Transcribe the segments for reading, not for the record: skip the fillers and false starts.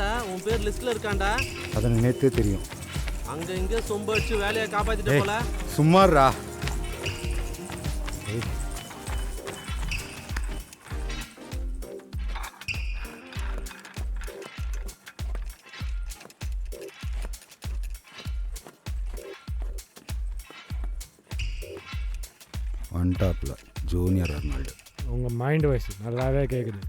என்னடா உன் பேர் லிஸ்ட்ல இருக்காண்டா? அது நேத்தே தெரியும். அங்க இங்க சொம்ப அடிச்சு வேலையை காப்பாத்திட்ட போல. சும்மாறா. ஒன்டாப்ல ஜூனியர் அர்னால்டு. உங்கள் மைண்ட் வாய்ஸ் நல்லாவே கேட்குது.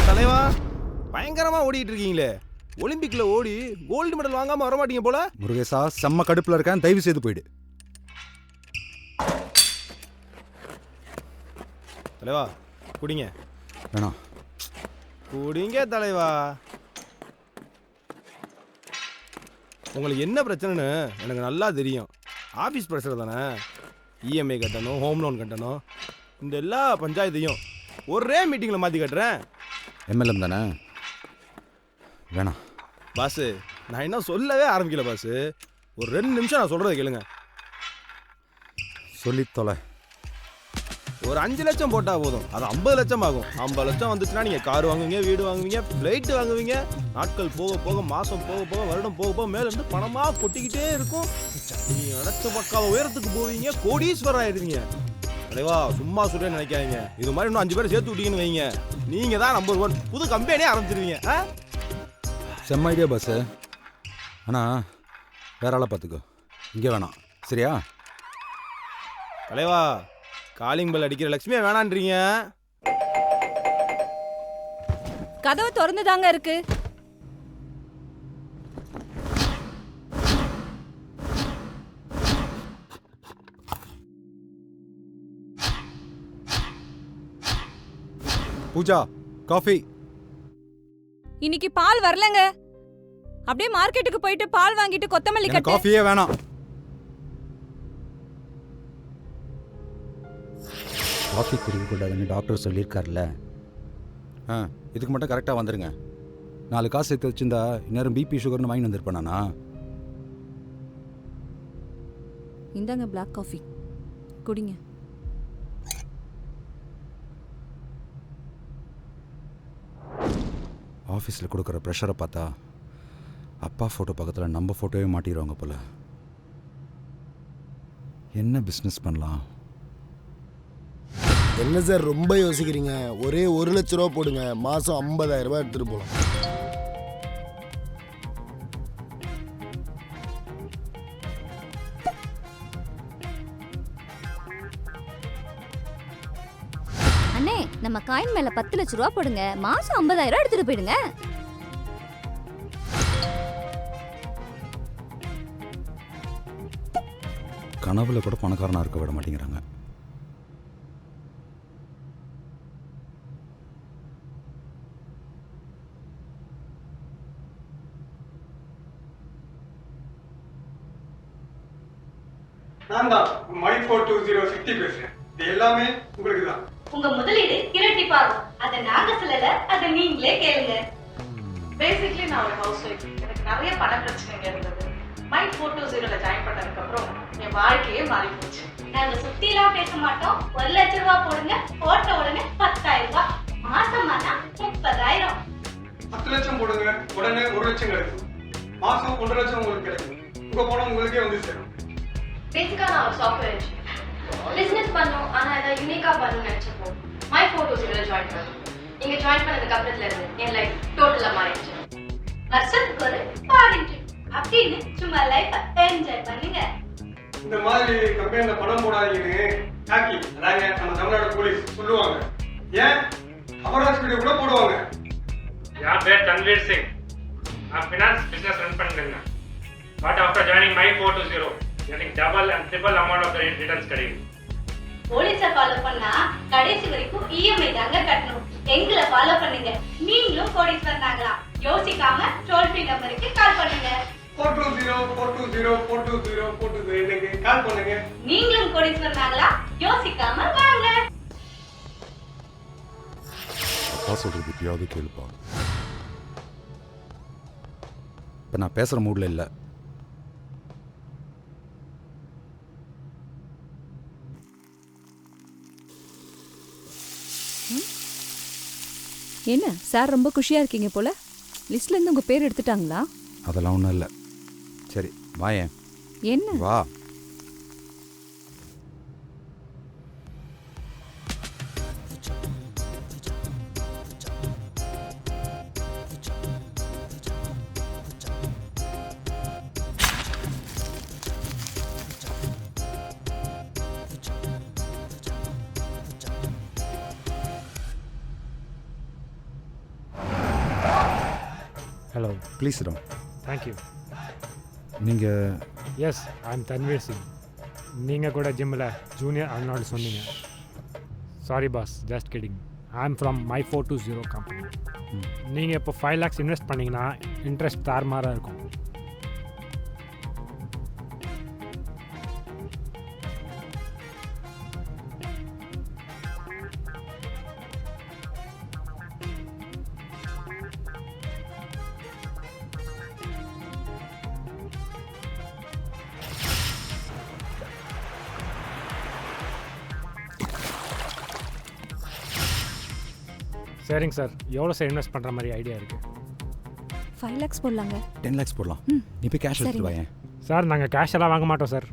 தலைவா பயங்கரமாக ஓடிட்டு இருக்கீங்களே. ஒலிம்பிக்ல ஓடி கோல்டு மெடல் வாங்காமல் வரமாட்டீங்க போல. முருகேசா செம்ம கடுப்பில் இருக்கேன், தயவு செய்து போயிடு. தலைவா குடிங்க. வேணாம் குடிங்க தலைவா. உங்களுக்கு என்ன பிரச்சனைன்னு எனக்கு நல்லா தெரியும். ஆஃபீஸ் ப்ரெஷர் தானே. இஎம்ஐ கட்டணும், ஹோம் லோன் கட்டணும். இந்த எல்லா பஞ்சாயத்தையும் ஒரே மீட்டிங்கில் மாற்றி கட்டுறேன். எம்எல்எம் தானே, வேணாம். பாஸு நான் என்ன சொல்லவே ஆரம்பிக்கல பாஸு. ஒரு 2 நிமிஷம் நான் சொல்கிறத கேளுங்க. சொல்லி தொலை. ஒரு 5 லட்சம் போட்டால் போதும், அது 50 லட்சம் ஆகும். 50 லட்சம் வந்துச்சுன்னா நீங்கள் கார் வாங்குவீங்க, வீடு வாங்குவீங்க, ஃப்ளைட்டு வாங்குவீங்க. நாட்கள் போக போக, மாதம் போக போக, வருடம் போக போக மேலேருந்து பணமாக கொட்டிக்கிட்டே இருக்கும். நீங்கள் நினச்ச பக்கால உயரத்துக்கு போவீங்க, கோடீஸ்வரர் ஆயிடுவீங்க. அடைவா சும்மா சொல்ல நினைக்காதீங்க. இது மாதிரி இன்னும் 5 பேரை சேர்த்து விட்டீங்கன்னு வைங்க, நீங்கள் தான் நம்பர் 1. புது கம்பெனியே ஆரம்பிச்சிருவீங்க. செம்ம ஐடியா பாஸு. ஆனால் வேற ஆளை பார்த்துக்கோ, இங்கே வேணாம். சரியா? தலைவா காலிங் பெல் அடிக்கிற லட்சுமியா வேணான்றீங்க. கதவு திறந்து தாங்க இருக்கு. பூஜா காஃபி. இன்னைக்கு பால் வரலங்க. அப்படியே மார்க்கெட்டுக்கு போயிட்டு பால் வாங்கிட்டு கொத்தமல்லி கட்டு. காஃபியே வேணாம். காஃபி குடிக்கக்கூடாதுன்னு டாக்டர் சொல்லியிருக்கார்ல. இதுக்கு மட்டும் கரெக்டாக வந்துடுங்க. 4 காசு சேர்த்து வச்சுருந்தா இந்நேரம் பிபி சுகர்னு வாங்கி வந்திருப்பானா? இந்தாங்க பிளாக் காஃபி குடிங்க. ஆஃபீஸில் கொடுக்குற ப்ரெஷரை பார்த்தா அப்பா ஃபோட்டோ பக்கத்தில் நம்ம ஃபோட்டோவே மாட்டிடுவாங்க போல. என்ன பிஸ்னஸ் பண்ணலாம்? என்ன சார் ரொம்ப யோசிக்கிறீங்க? ஒரே 1 லட்ச ரூபா போடுங்க, மாதம் 50,000 ரூபாய் எடுத்துகிட்டு போகலாம். அண்ணே நம்ம காயின் மேல 10 லட்ச ரூபா போடுங்க, மாசம் 50,000 எடுத்துட்டு போயிடுங்க. கனவுல கூட பணக்காரனா இருக்க விட மாட்டேங்கிறாங்க. நான் தான் My420 பேசுறேன். இது எல்லாமே உங்களுக்கு தான். உங்க முதலீடு இரட்டிப்பாகும். அதை நாங்க சொல்லல, அதை நீங்களே கேளுங்க. பேசிக்கலி நான் ஒரு ஹவுஸ் ஒய்ஃப். எனக்கு நிறைய பண பிரச்சனைங்க இருந்தது. My420ல ஜாயின் பண்ணதுக்கு அப்புறம் என் வாழ்க்கையே மாறி போச்சு. நாங்க சுத்திலாம் பேச மாட்டோம். 1 லட்ச ரூபா போடுங்க, போட்ட உடனே 10,000 ரூபாய். மாசமானா 30,000. 10 லட்சம் போடுங்க, உடனே 1 லட்சம் கிடைக்கும். மாசம் 1 லட்சம் உங்களுக்கு கிடைக்கும். உங்க பணம் உங்களுக்கே வந்து சேரும். பேசிக்கா நான் ஒரு சாஃப்ட்வேர் இன்ஜினியர். பிசினஸ் பண்ணோம், ஆனா அதை யூனிக்கா பண்ணணும்னு நினைச்சப்போ My420ல ஜாயின் பண்ணோம். இங்க ஜாயின் பண்ணதுக்கு அப்புறத்துல இருந்து என் லைஃப் டோட்டலா மாறிடுச்சு. வருஷத்துக்கு ஒரு ஃபாரின் ட்ரிப் அப்படின்னு சும்மா லைஃப் என்ஜாய் பண்ணுங்க. இந்த மாதிரி கம்பெனில பணம் போடாதீங்கன்னு டாக்கி, அதாவது நம்ம தமிழ்நாடு போலீஸ் சொல்லுவாங்க. ஏன் அபராஜ் வீடியோ கூட போடுவாங்க. யார் பேர் தன்வீர் சிங். நான் ஃபினான்ஸ் பிசினஸ் ரன் பண்ணிருந்தேன். பட் ஆஃப்டர் ஜாயினிங் My420 எனக்கு double and triple amount of returns கிடைக்கும். போலீஸை ஃபாலோ பண்ணா கடைசி வரைக்கும் இஎம்ஐ தாங்க கட்டணும். எங்களை ஃபாலோ பண்ணுங்க, நீங்களும் கோடீஸ்வரன் ஆகலாம். யோசிக்காம டோல் ஃப்ரீ நம்பருக்கு கால் பண்ணுங்க. 420 கால் பண்ணுங்க. நீங்களும் கோடீஸ்வரன் ஆகலாம். யோசிக்காம வாங்க. அப்பா சொல்றது எப்பயாவது கேளுப்பா. இப்போ நான் பேசுகிற மூடில் இல்லை. என்ன சார் ரொம்ப குஷியா இருக்கீங்க போல. லிஸ்ட்ல இருந்து உங்க பேர் எடுத்துட்டாங்களா? அதெல்லாம் ஒன்றும் இல்லை. சரி வாயேன். என்ன? வா. ஹலோ. ப்ளீஸ் ரம். தேங்க்யூ. நீங்கள் yes, I am Tanveer Singh. நீங்கள் கூட ஜிம்மில் ஜூனியர் அர்னால்டு சொன்னீங்க. Sorry boss, just kidding. I am from my 420 company. நீங்கள் இப்போ 5 lakhs இன்வெஸ்ட் பண்ணிங்கன்னா இன்ட்ரெஸ்ட் தாறுமாறாக இருக்கும். சரிங்க சார், எவ்வளோ சார் இன்வெஸ்ட் பண்ணுற மாதிரி ஐடியா இருக்குது? 5 lakhs போடலாங்க. 10 lakhs போடலாம். நீ போய் கேஷ் எடுத்துட்டு வாயேன். சார் நாங்கள் கேஷ் எல்லாம் வாங்க மாட்டோம் சார்.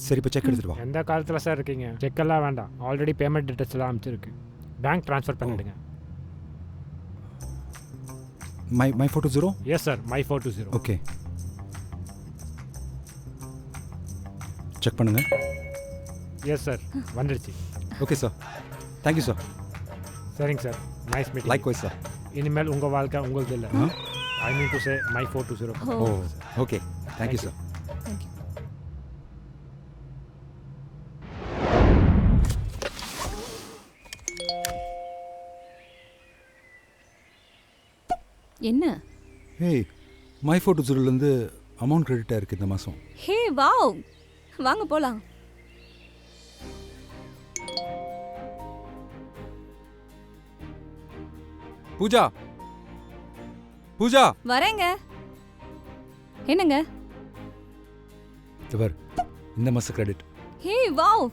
சரி இப்போ செக் எடுத்துட்டு வா. எந்த காலத்தில் சார் இருக்கீங்க? செக்கெல்லாம் வேண்டாம், ஆல்ரெடி பேமெண்ட் டீட்டெயில்ஸ் எல்லாம் அமைச்சிருக்கு. பேங்க் ட்ரான்ஸ்ஃபர் பண்ணிவிடுங்க. My 420? Yes sir, my 420. Okay, check பண்ணுங்க. எஸ் சார், வந்துடுச்சு. Okay sir, thank you sir. சரிங்க sir, nice meeting. Likewise sir. இனிமேல் உங்கள் வாழ்க்கை உங்களுக்கு இல்லை. I mean to say my 420. Oh okay, thank you sir. Thank you. என்ன? ஏய், மை 420லேருந்து அமௌண்ட் கிரெடிட் ஆயிருக்கு இந்த மாதம். ஹே வாவ், வாங்க போலாம். பூஜா, பூஜா வரேங்க. என்னங்க? இவர் இந்த மாதம் கிரெடிட். Hey wow.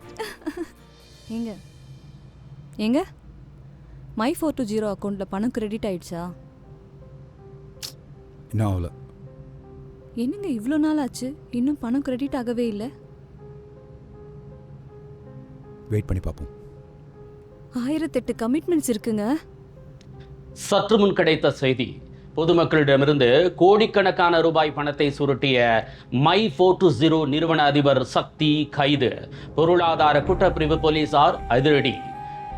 எங்க எங்க மை 420 அக்கௌண்ட்ல பணம் கிரெடிட் ஆயிடுச்சா? இன்னும் ஆகல. என்னங்க இவ்வளோ நாள் ஆச்சு, இன்னும் பணம் கிரெடிட் ஆகவே இல்லை? வெயிட் பண்ணி பார்ப்போம். 1008 கமிட்மெண்ட்ஸ் இருக்குங்க. சற்று முன் கிடைத்த செய்தி. பொதுமக்களிடமிருந்து கோடிக்கணக்கான ரூபாய் பணத்தை சுருட்டிய மை 420 நிறுவன அதிபர் சக்தி கைது. பொருளாதார குற்றப்பிரிவு போலீசார் அதிரடி.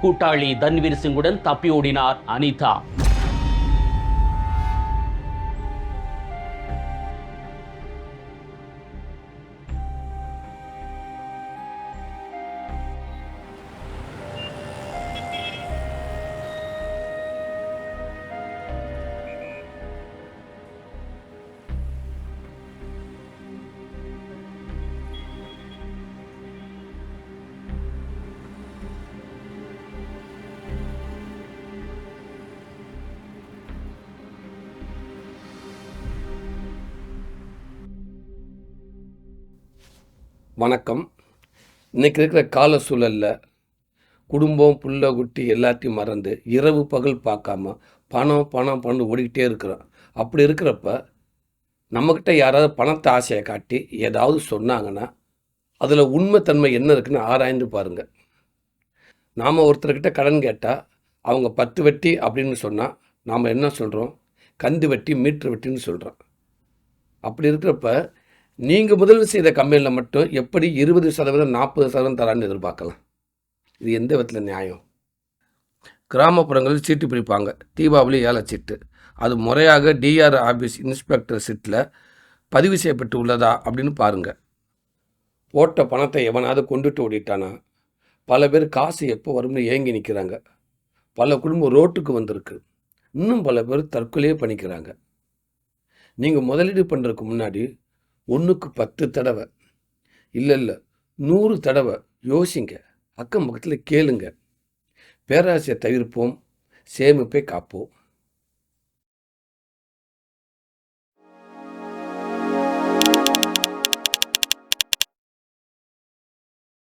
கூட்டாளி தன்வீர் சிங்குடன் தப்பி ஓடினார் அனிதா. வணக்கம். இன்றைக்கி இருக்கிற கால சூழலில் குடும்பம் புள்ள குட்டி எல்லாத்தையும் மறந்து இரவு பகல் பார்க்காம பணம் பணம் பணம் ஓடிக்கிட்டே இருக்கிறோம். அப்படி இருக்கிறப்ப நம்மக்கிட்ட யாராவது பணத்தை ஆசையை காட்டி ஏதாவது சொன்னாங்கன்னா அதில் உண்மைத்தன்மை என்ன இருக்குன்னு ஆராய்ந்து பாருங்கள். நாம் ஒருத்தர்கிட்ட கடன் கேட்டால் அவங்க 10 வட்டி அப்படின்னு சொன்னால் நாம் என்ன சொல்கிறோம்? கந்து வட்டி மீட்ரு வட்டின்னு சொல்கிறோம். அப்படி இருக்கிறப்ப நீங்கள் முதலீடு செய்த கம்பெனியில் மட்டும் எப்படி 20% 40% தரான்னு எதிர்பார்க்கலாம்? இது எந்த விதத்தில் நியாயம்? கிராமப்புறங்களில் சீட்டு பிடிப்பாங்க. தீபாவளி ஏலச்சீட்டு. அது முறையாக டிஆர் ஆஃபீஸ் இன்ஸ்பெக்டர் சீட்டில் பதிவு செய்யப்பட்டு உள்ளதா அப்படின்னு பாருங்கள். போட்ட பணத்தை எவனாவது கொண்டுட்டு ஓடிட்டானா? பல பேர் காசு எப்போ வரும்னு ஏங்கி நிற்கிறாங்க. பல குடும்பம் ரோட்டுக்கு வந்திருக்கு. இன்னும் பல பேர் தற்கொலையே பண்ணிக்கிறாங்க. நீங்கள் முதலீடு பண்ணுறதுக்கு முன்னாடி 1க்கு 10 தடவை இல்லை 100 தடவை யோசிங்க. அக்கம் பக்கத்தில் கேளுங்க. பேராசையை தவிர்ப்போம், சேமிப்பை காப்போம்.